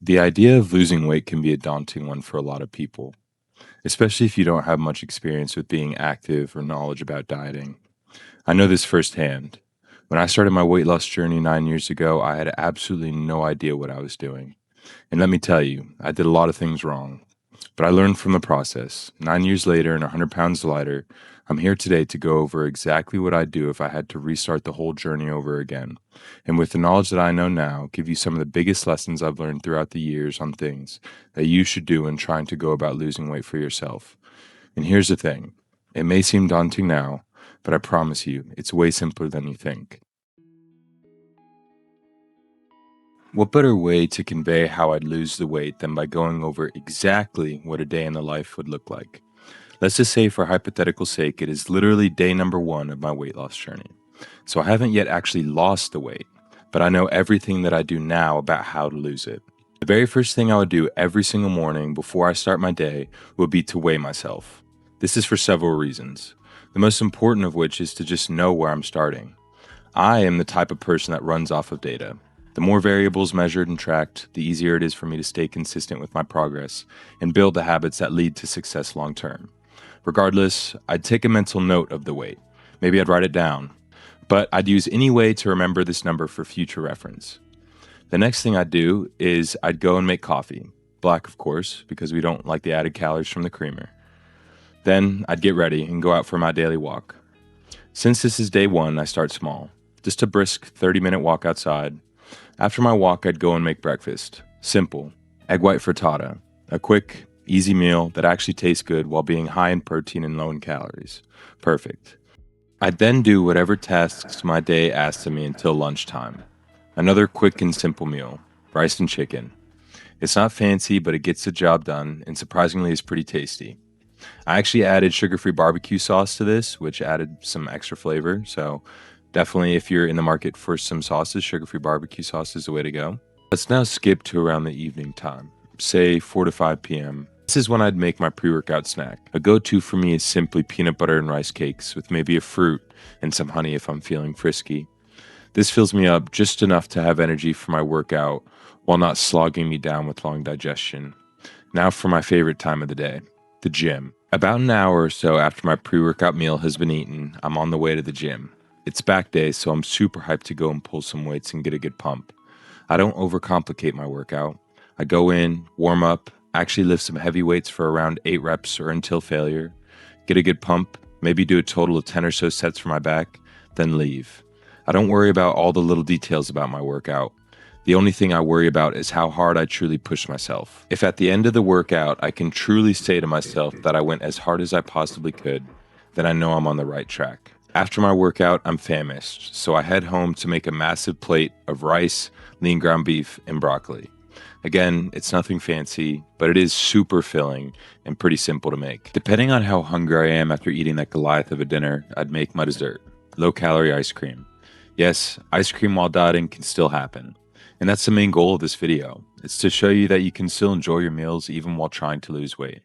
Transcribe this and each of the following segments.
The idea of losing weight can be a daunting one for a lot of people, especially if you don't have much experience with being active or knowledge about dieting. I know this firsthand. When I started my weight loss journey 9 years ago, I had absolutely no idea what I was doing. And let me tell you, I did a lot of things wrong. But I learned from the process. 9 years later and 100 pounds lighter, I'm here today to go over exactly what I'd do if I had to restart the whole journey over again. And with the knowledge that I know now, give you some of the biggest lessons I've learned throughout the years on things that you should do in trying to go about losing weight for yourself. And here's the thing, it may seem daunting now, but I promise you, it's way simpler than you think. What better way to convey how I'd lose the weight than by going over exactly what a day in the life would look like? Let's just say, for hypothetical sake, it is literally day number one of my weight loss journey. So I haven't yet actually lost the weight, but I know everything that I do now about how to lose it. The very first thing I would do every single morning before I start my day would be to weigh myself. This is for several reasons, the most important of which is to just know where I'm starting. I am the type of person that runs off of data. The more variables measured and tracked, the easier it is for me to stay consistent with my progress and build the habits that lead to success long term. Regardless, I'd take a mental note of the weight. Maybe I'd write it down, but I'd use any way to remember this number for future reference. The next thing I'd do is I'd go and make coffee. Black, of course, because we don't like the added calories from the creamer. Then I'd get ready and go out for my daily walk. Since this is day one, I start small. Just a brisk 30-minute walk outside. After my walk, I'd go and make breakfast. Simple. Egg white frittata. A quick, easy meal that actually tastes good while being high in protein and low in calories. Perfect. I'd then do whatever tasks my day asked of me until lunchtime. Another quick and simple meal. Rice and chicken. It's not fancy, but it gets the job done, and surprisingly is pretty tasty. I actually added sugar-free barbecue sauce to this, which added some extra flavor, so definitely, if you're in the market for some sauces, sugar-free barbecue sauce is the way to go. Let's now skip to around the evening time, say 4 to 5 p.m. This is when I'd make my pre-workout snack. A go-to for me is simply peanut butter and rice cakes with maybe a fruit and some honey if I'm feeling frisky. This fills me up just enough to have energy for my workout while not slogging me down with long digestion. Now for my favorite time of the day, the gym. About an hour or so after my pre-workout meal has been eaten, I'm on the way to the gym. It's back day, so I'm super hyped to go and pull some weights and get a good pump. I don't overcomplicate my workout. I go in, warm up, actually lift some heavy weights for around 8 reps or until failure, get a good pump, maybe do a total of 10 or so sets for my back, then leave. I don't worry about all the little details about my workout. The only thing I worry about is how hard I truly push myself. If at the end of the workout I can truly say to myself that I went as hard as I possibly could, then I know I'm on the right track. After my workout, I'm famished, so I head home to make a massive plate of rice, lean ground beef, and broccoli. Again, it's nothing fancy, but it is super filling and pretty simple to make. Depending on how hungry I am after eating that Goliath of a dinner, I'd make my dessert, low-calorie ice cream. Yes, ice cream while dieting can still happen. And that's the main goal of this video. It's to show you that you can still enjoy your meals even while trying to lose weight.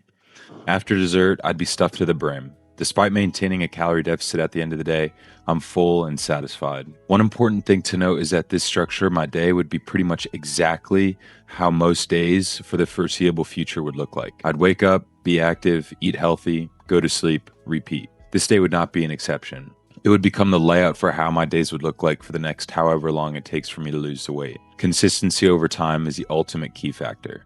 After dessert, I'd be stuffed to the brim. Despite maintaining a calorie deficit at the end of the day, I'm full and satisfied. One important thing to note is that this structure of my day would be pretty much exactly how most days for the foreseeable future would look like. I'd wake up, be active, eat healthy, go to sleep, repeat. This day would not be an exception. It would become the layout for how my days would look like for the next however long it takes for me to lose the weight. Consistency over time is the ultimate key factor.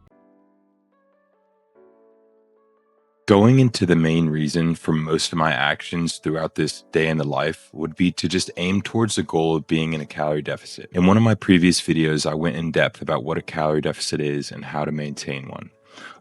Going into the main reason for most of my actions throughout this day in the life would be to just aim towards the goal of being in a calorie deficit. In one of my previous videos, I went in depth about what a calorie deficit is and how to maintain one.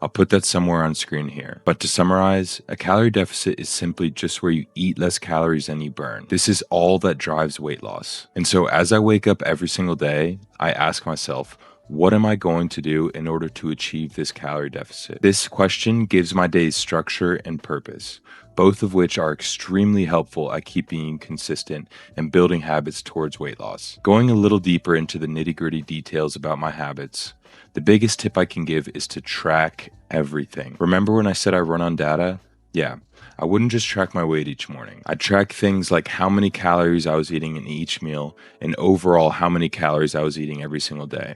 I'll put that somewhere on screen here. But to summarize, a calorie deficit is simply just where you eat less calories than you burn. This is all that drives weight loss. And so as I wake up every single day, I ask myself, what am I going to do in order to achieve this calorie deficit? This question gives my days structure and purpose, both of which are extremely helpful at keeping you consistent and building habits towards weight loss. Going a little deeper into the nitty-gritty details about my habits, the biggest tip I can give is to track everything. Remember when I said I run on data? Yeah, I wouldn't just track my weight each morning. I'd track things like how many calories I was eating in each meal and overall how many calories I was eating every single day.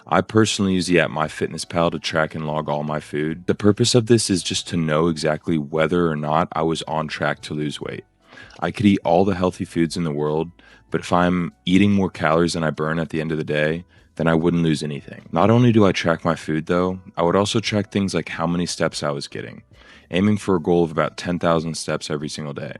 I personally use the app MyFitnessPal to track and log all my food. The purpose of this is just to know exactly whether or not I was on track to lose weight. I could eat all the healthy foods in the world, but if I'm eating more calories than I burn at the end of the day, then I wouldn't lose anything. Not only do I track my food though, I would also track things like how many steps I was getting, aiming for a goal of about 10,000 steps every single day.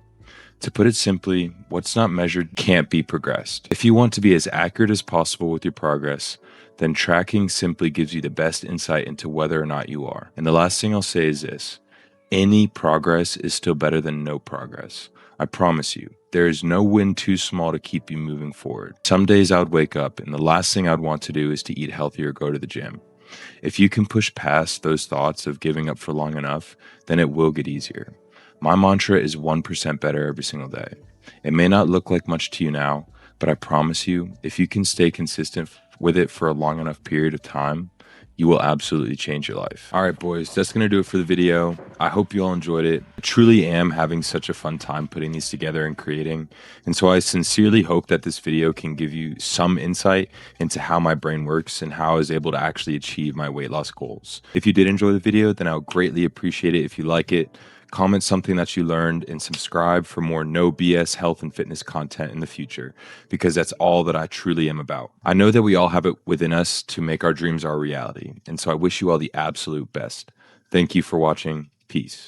To put it simply, what's not measured can't be progressed. If you want to be as accurate as possible with your progress, then tracking simply gives you the best insight into whether or not you are. And the last thing I'll say is this: any progress is still better than no progress. I promise you, there is no win too small to keep you moving forward. Some days I would wake up and the last thing I'd want to do is to eat healthy or go to the gym. If you can push past those thoughts of giving up for long enough, then it will get easier. My mantra is 1% better every single day. It may not look like much to you now, but I promise you, if you can stay consistent with it for a long enough period of time, you will absolutely change your life. All right, boys, that's going to do it for the video. I hope you all enjoyed it. I truly am having such a fun time putting these together and creating. And so I sincerely hope that this video can give you some insight into how my brain works and how I was able to actually achieve my weight loss goals. If you did enjoy the video, then I would greatly appreciate it if you like it. Comment something that you learned and subscribe for more no BS health and fitness content in the future, because that's all that I truly am about. I know that we all have it within us to make our dreams our reality, and so I wish you all the absolute best. Thank you for watching. Peace.